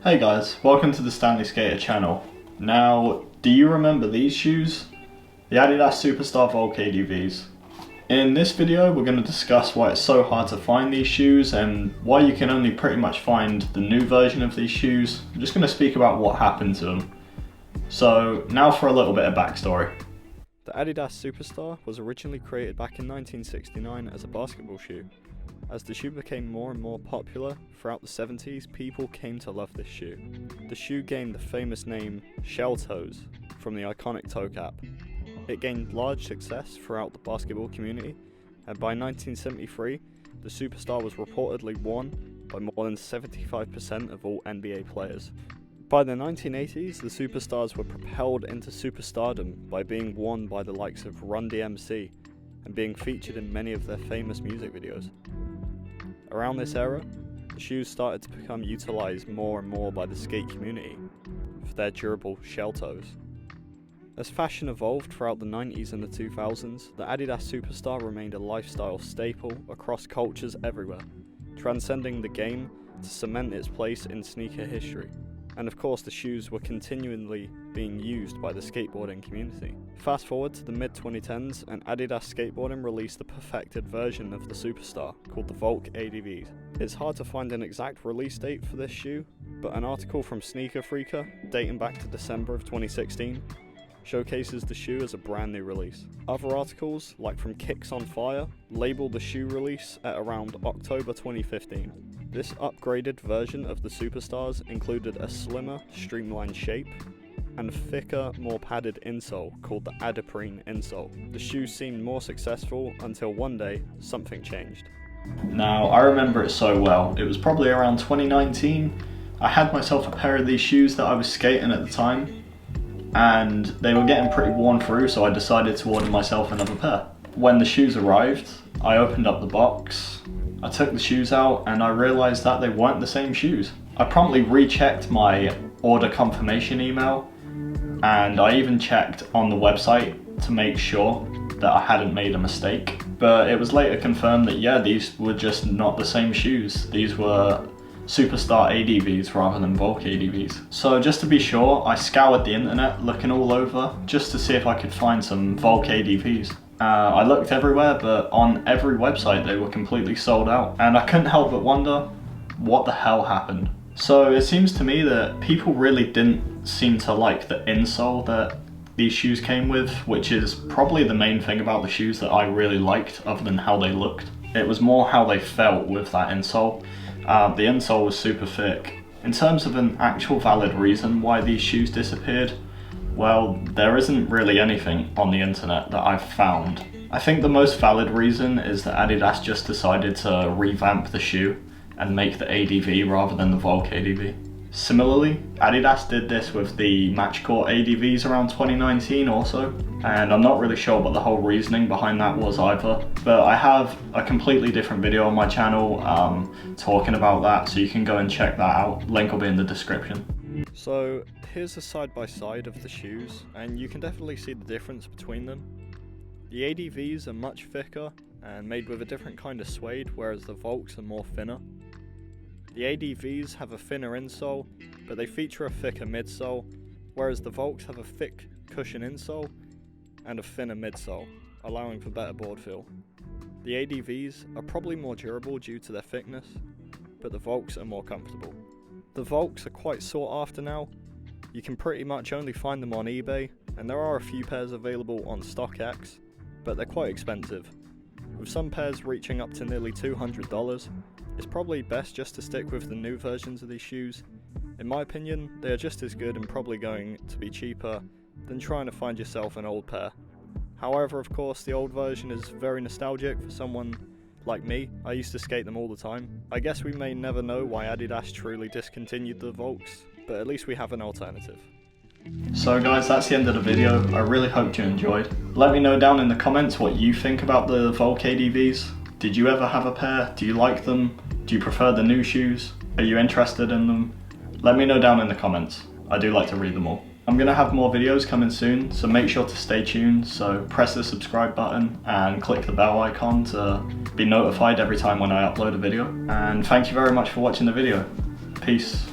Hey guys, welcome to the Stanley Skater channel. Now, do you remember these shoes? The Adidas Superstar Vulc ADVs. In this video, we're going to discuss why it's so hard to find these shoes and why you can only pretty much find the new version of these shoes. I'm just going to speak about what happened to them. So, now for a little bit of backstory. The Adidas Superstar was originally created back in 1969 as a basketball shoe. As the shoe became more and more popular throughout the 70s, people came to love this shoe. The shoe gained the famous name Shell Toes from the iconic toe cap. It gained large success throughout the basketball community, and by 1973, the Superstar was reportedly worn by more than 75% of all NBA players. By the 1980s, the Superstars were propelled into superstardom by being worn by the likes of Run DMC and being featured in many of their famous music videos. Around this era, the shoes started to become utilized more and more by the skate community for their durable shell toes. As fashion evolved throughout the 90s and the 2000s, the Adidas Superstar remained a lifestyle staple across cultures everywhere, transcending the game to cement its place in sneaker history. And of course, the shoes were continually being used by the skateboarding community. Fast forward to the mid-2010s, and Adidas Skateboarding released the perfected version of the Superstar, called the Vulc ADVs. It's hard to find an exact release date for this shoe, but an article from Sneaker Freaker, dating back to December of 2016, showcases the shoe as a brand new release. Other articles, like from Kicks on Fire, label the shoe release at around October 2015. This upgraded version of the Superstars included a slimmer, streamlined shape, and a thicker, more padded insole called the Adiprene insole. The shoe seemed more successful until one day, something changed. Now, I remember it so well. It was probably around 2019. I had myself a pair of these shoes that I was skating at the time, and they were getting pretty worn through, so I decided to order myself another pair. When the shoes arrived, I opened up the box, I took the shoes out, and I realized that they weren't the same shoes. I promptly rechecked my order confirmation email, and I even checked on the website to make sure that I hadn't made a mistake. But it was later confirmed that yeah, these were just not the same shoes. These were Superstar ADVs rather than Vulc ADVs. So just to be sure, I scoured the internet looking all over just to see if I could find some Vulc ADVs. I looked everywhere, but on every website they were completely sold out, and I couldn't help but wonder what the hell happened. So it seems to me that people really didn't seem to like the insole that these shoes came with, which is probably the main thing about the shoes that I really liked other than how they looked. It was more how they felt with that insole. The insole was super thick. In terms of an actual valid reason why these shoes disappeared, well, there isn't really anything on the internet that I've found. I think the most valid reason is that Adidas just decided to revamp the shoe and make the ADV rather than the Vulc ADV. Similarly, Adidas did this with the Match Court ADVs around 2019 also, and I'm not really sure what the whole reasoning behind that was either, but I have a completely different video on my channel talking about that, so you can go and check that out. Link will be in the description. So here's a side-by-side of the shoes, and you can definitely see the difference between them. The ADVs are much thicker and made with a different kind of suede, whereas the Vulcs are more thinner. The ADVs have a thinner insole, but they feature a thicker midsole, whereas the Vulcs have a thick cushion insole and a thinner midsole, allowing for better board feel. The ADVs are probably more durable due to their thickness, but the Vulcs are more comfortable. The Vulcs are quite sought after now. You can pretty much only find them on eBay, and there are a few pairs available on StockX, but they're quite expensive, with some pairs reaching up to nearly $200. It's probably best just to stick with the new versions of these shoes. In my opinion, they are just as good and probably going to be cheaper than trying to find yourself an old pair. However, of course, the old version is very nostalgic for someone like me. I used to skate them all the time. I guess we may never know why Adidas truly discontinued the Vulcs, but at least we have an alternative. So guys, that's the end of the video. I really hope you enjoyed. Let me know down in the comments what you think about the Vulc ADVs. Did you ever have a pair? Do you like them? Do you prefer the new shoes? Are you interested in them? Let me know down in the comments. I do like to read them all. I'm going to have more videos coming soon, so make sure to stay tuned. So press the subscribe button and click the bell icon to be notified every time when I upload a video. And thank you very much for watching the video. Peace.